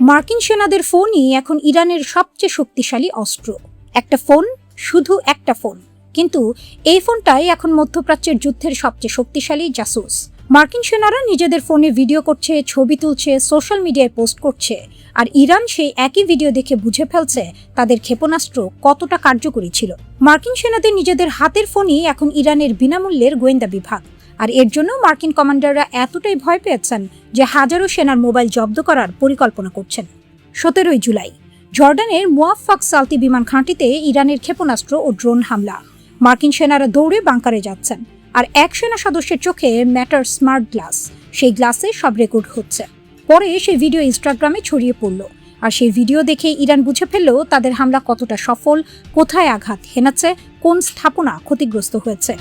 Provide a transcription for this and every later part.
মার্কিন সেনাদের ফোনই এখন ইরানের সবচেয়ে শক্তিশালী অস্ত্র। একটা ফোন, শুধু একটা ফোন, কিন্তু এই ফোনটাই এখন মধ্যপ্রাচ্যের যুদ্ধের সবচেয়ে শক্তিশালী জাসুস। মার্কিন সেনারা নিজেদের ফোনে ভিডিও করছে, ছবি তুলছে, সোশ্যাল মিডিয়ায় পোস্ট করছে, আর ইরান সেই একই ভিডিও দেখে বুঝে ফেলছে তাদের ক্ষেপণাস্ত্র কতটা কার্যকরী ছিল। মার্কিন সেনাদের নিজেদের হাতের ফোনই এখন ইরানের বিনামূল্যের গোয়েন্দা বিভাগ, আর এর জন্য মার্কিন কমান্ডাররা এতটাই ভয় পেয়েছেন যে হাজারো সেনার মোবাইল জব্দ করার পরিকল্পনা করছেন। 17 জুলাই জর্ডানের মুয়াফফাক সালতি বিমান ঘাঁটিতে ইরানের ক্ষেপণাস্ত্র ও ড্রোন হামলা। মার্কিন সেনারা দৌড়ে বাংকারে যাচ্ছেন, আর এক সেনা সদস্যের চোখে ম্যাটার স্মার্ট গ্লাস, সেই গ্লাসে সব রেকর্ড হচ্ছে। পরে সেই ভিডিও ইনস্টাগ্রামে ছড়িয়ে পড়ল, আর সেই ভিডিও দেখে ইরান বুঝে ফেলল তাদের হামলা কতটা সফল, কোথায় আঘাত হেনাচ্ছে, কোন স্থাপনা ক্ষতিগ্রস্ত হয়েছে।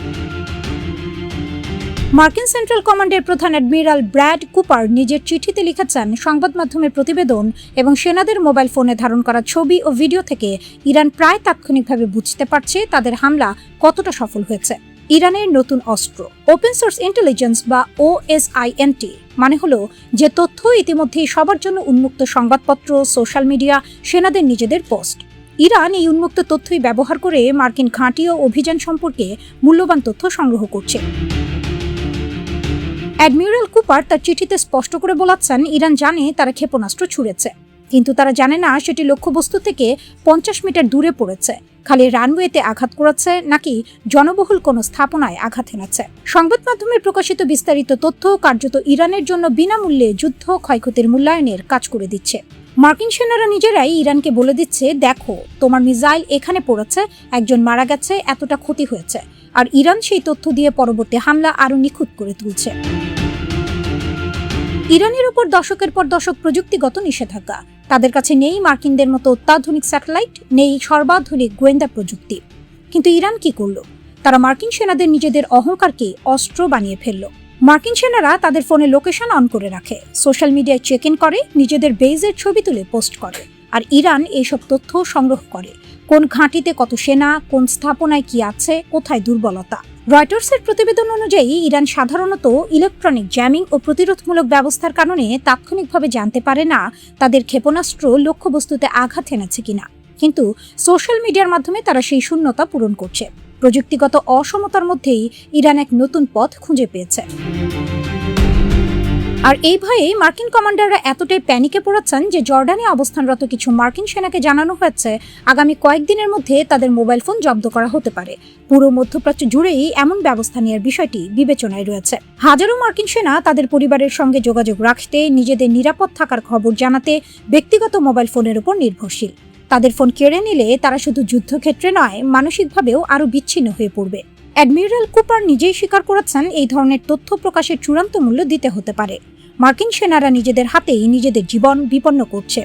মার্কিন সেন্ট্রাল কমান্ডের প্রধান অ্যাডমিরাল ব্র্যাড কুপার নিজের চিঠিতে লিখেছেন, সংবাদ মাধ্যমের প্রতিবেদন এবং সেনাদের মোবাইল ফোনে ধারণ করা ছবি ও ভিডিও থেকে ইরান প্রায় তাৎক্ষণিকভাবে বুঝতে পারছে তাদের হামলা কতটা সফল হয়েছে। ইরানের নতুন অস্ত্র ওপেন সোর্স ইন্টেলিজেন্স বা OSINT মানে হলো যে তথ্য ইতিমধ্যেই সবার জন্য উন্মুক্ত, সংবাদপত্র, সোশ্যাল মিডিয়া, সেনাদের নিজেদের পোস্ট। ইরান এই উন্মুক্ত তথ্যই ব্যবহার করে মার্কিন ঘাঁটি ও অভিযান সম্পর্কে মূল্যবান তথ্য সংগ্রহ করছে। অ্যাডমিরাল কুপার তার চিঠিতে স্পষ্ট করে বলেছেন, ইরান জানে তারা ক্ষেপণাস্ত্র ছুড়েছে, কিন্তু তারা জানে না সেটি লক্ষ্যবস্তু থেকে 50 মিটার দূরে পড়েছে, খালি রানওয়েতে আঘাত করেছে নাকি জনবহুল কোনো স্থাপনায় আঘাত এনেছে। সংবাদ মাধ্যমে প্রকাশিত বিস্তারিত তথ্য কার্যত ইরানের জন্য বিনামূল্যে যুদ্ধ ক্ষয়ক্ষতির মূল্যায়নের কাজ করে দিচ্ছে। মার্কিন সেনারা নিজেরাই ইরানকে বলে দিচ্ছে, দেখো তোমার মিসাইল এখানে পড়েছে, একজন মারা গেছে, এতটা ক্ষতি হয়েছে, আর ইরান সেই তথ্য দিয়ে পরবর্তী হামলা আরো নিখুঁত করে তুলছে। ইরানের উপর দশকের পর দশক প্রযুক্তিগত নিষেধাজ্ঞা, তাদের কাছে নেই মার্কিনদের মতো অত্যাধুনিক স্যাটেলাইট, নেই সর্বাধুনিক গোয়েন্দা প্রযুক্তি। কিন্তু ইরান কি করলো? তারা মার্কিন সেনাদের নিজেদের অহংকারকে অস্ত্র বানিয়ে ফেললো। মার্কিন সেনারা তাদের ফোনে লোকেশন অন করে রাখে, সোশ্যাল মিডিয়ায় চেক ইন করে, নিজেদের বেজের ছবি তুলে পোস্ট করে, আর ইরান এইসব তথ্য সংগ্রহ করে, কোন ঘাঁটিতে কত সেনা, কোন স্থাপনায় কি আছে, কোথায় দুর্বলতা। রয়টার্সের প্রতিবেদন অনুযায়ী ইরান সাধারণত ইলেকট্রনিক জ্যামিং ও প্রতিরোধমূলক ব্যবস্থার কারণে তাৎক্ষণিকভাবে জানতে পারে না তাদের ক্ষেপণাস্ত্র লক্ষ্যবস্তুতে আঘাত এনেছে কিনা, কিন্তু সোশ্যাল মিডিয়ার মাধ্যমে তারা সেই শূন্যতা পূরণ করছে। প্রযুক্তিগত অসমতার মধ্যেই ইরান এক নতুন পথ খুঁজে পেয়েছে। আর এই ভয়ে মার্কিন কমান্ডাররা এতটাই প্যানিকে পড়েছেন যে জর্ডানে অবস্থানরত কিছু মার্কিন সেনাকে জানানো হয়েছে আগামী কয়েকদিনের মধ্যে তাদের মোবাইল ফোন জব্দ করা হতে পারে। পুরো মধ্যপ্রাচ্য জুড়েই এমন ব্যবস্থা নেওয়ার বিষয়টি বিবেচনায় রয়েছে। হাজারো মার্কিন সেনা তাদের পরিবারের সঙ্গে যোগাযোগ রাখতে, নিজেদের নিরাপদ থাকার খবর জানাতে ব্যক্তিগত মোবাইল ফোনের উপর নির্ভরশীল। তাদের ফোন কেড়ে নিলে তারা শুধু যুদ্ধক্ষেত্রে নয়, মানসিকভাবেও আরো বিচ্ছিন্ন হয়ে পড়বে। অ্যাডমিরাল কুপার নিজেই স্বীকার করেছেন, এই ধরনের তথ্য প্রকাশের চূড়ান্ত মূল্য দিতে হতে পারে। মার্কিন সেনারা নিজেদের হাতেই নিজেদের জীবন বিপন্ন করছে।